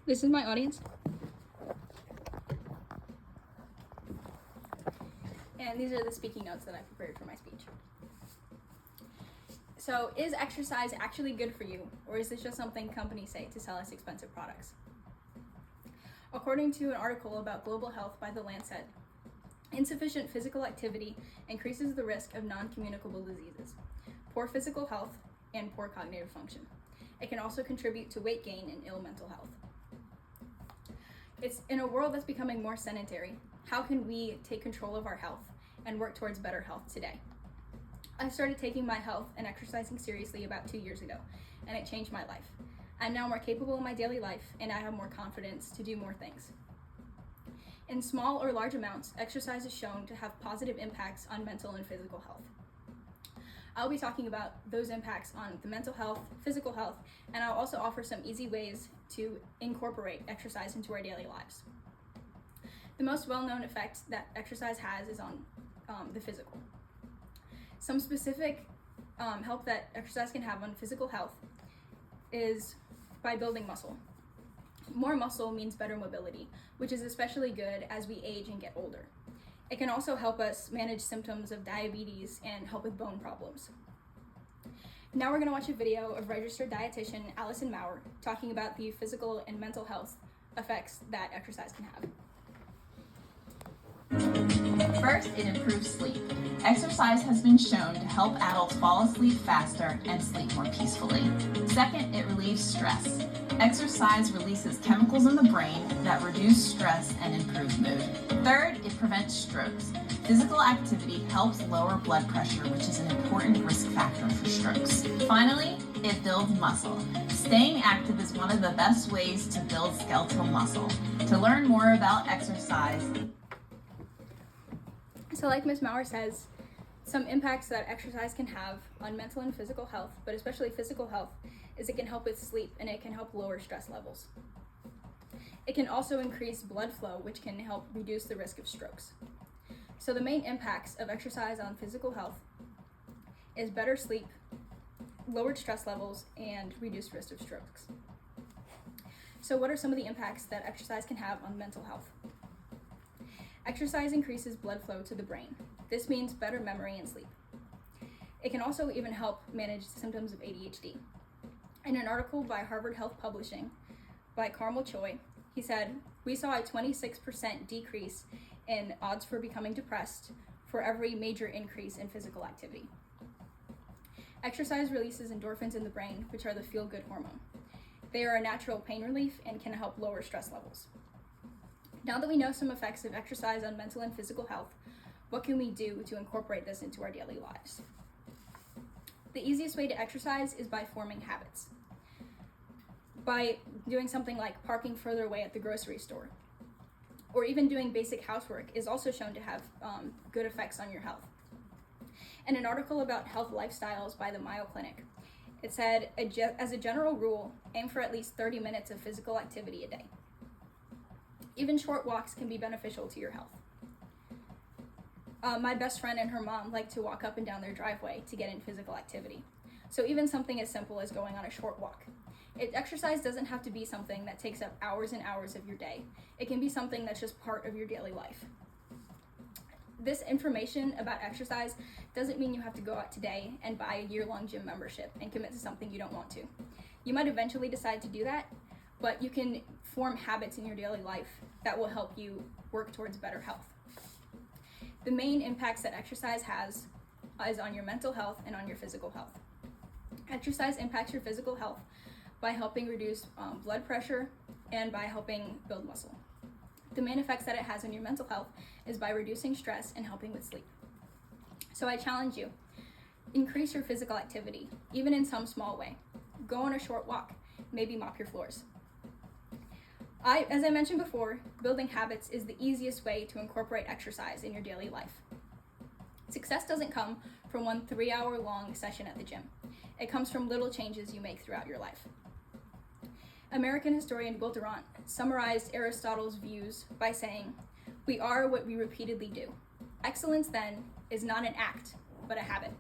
This is my audience. And these are the speaking notes that I prepared for my speech. So, is exercise actually good for you, or is this just something companies say to sell us expensive products? According to an article about global health by The Lancet, insufficient physical activity increases the risk of non-communicable diseases, poor physical health, and poor cognitive function. It can also contribute to weight gain and ill mental health. It's in a world that's becoming more sedentary, how can we take control of our health and work towards better health today? I started taking my health and exercising seriously about 2 years ago, and it changed my life. I'm now more capable in my daily life, and I have more confidence to do more things. In small or large amounts, exercise is shown to have positive impacts on mental and physical health. I'll be talking about those impacts on the mental health, physical health, and I'll also offer some easy ways to incorporate exercise into our daily lives. The most well-known effect that exercise has is on the physical. Some specific help that exercise can have on physical health is by building muscle. More muscle means better mobility, which is especially good as we age and get older. It can also help us manage symptoms of diabetes and help with bone problems. Now we're going to watch a video of registered dietitian Allison Maurer talking about the physical and mental health effects that exercise can have. First, it improves sleep. Exercise has been shown to help adults fall asleep faster and sleep more peacefully. Second, it relieves stress. Exercise releases chemicals in the brain that reduce stress and improve mood. Third, it prevents strokes. Physical activity helps lower blood pressure, which is an important risk factor for strokes. Finally, it builds muscle. Staying active is one of the best ways to build skeletal muscle. To learn more about exercise, So like Ms. Maurer says, some impacts that exercise can have on mental and physical health, but especially physical health, is it can help with sleep and it can help lower stress levels. It can also increase blood flow, which can help reduce the risk of strokes. So the main impacts of exercise on physical health is better sleep, lowered stress levels, and reduced risk of strokes. So what are some of the impacts that exercise can have on mental health? Exercise increases blood flow to the brain. This means better memory and sleep. It can also even help manage symptoms of ADHD. In an article by Harvard Health Publishing by Carmel Choi, he said, "We saw a 26% decrease in odds for becoming depressed for every major increase in physical activity." Exercise releases endorphins in the brain, which are the feel-good hormone. They are a natural pain relief and can help lower stress levels. Now that we know some effects of exercise on mental and physical health, what can we do to incorporate this into our daily lives? The easiest way to exercise is by forming habits. By doing something like parking further away at the grocery store, or even doing basic housework is also shown to have good effects on your health. In an article about health lifestyles by the Mayo Clinic, it said, as a general rule, aim for at least 30 minutes of physical activity a day. Even short walks can be beneficial to your health. My best friend and her mom like to walk up and down their driveway to get in physical activity. So even something as simple as going on a short walk. Exercise doesn't have to be something that takes up hours and hours of your day. It can be something that's just part of your daily life. This information about exercise doesn't mean you have to go out today and buy a year-long gym membership and commit to something you don't want to. You might eventually decide to do that, but you can form habits in your daily life that will help you work towards better health. The main impacts that exercise has is on your mental health and on your physical health. Exercise impacts your physical health by helping reduce blood pressure and by helping build muscle. The main effects that it has on your mental health is by reducing stress and helping with sleep. So I challenge you, increase your physical activity, even in some small way. Go on a short walk, maybe mop your floors. As I mentioned before, building habits is the easiest way to incorporate exercise in your daily life. Success doesn't come from one 3-hour-long session at the gym. It comes from little changes you make throughout your life. American historian Will Durant summarized Aristotle's views by saying, "We are what we repeatedly do. Excellence, then, is not an act, but a habit."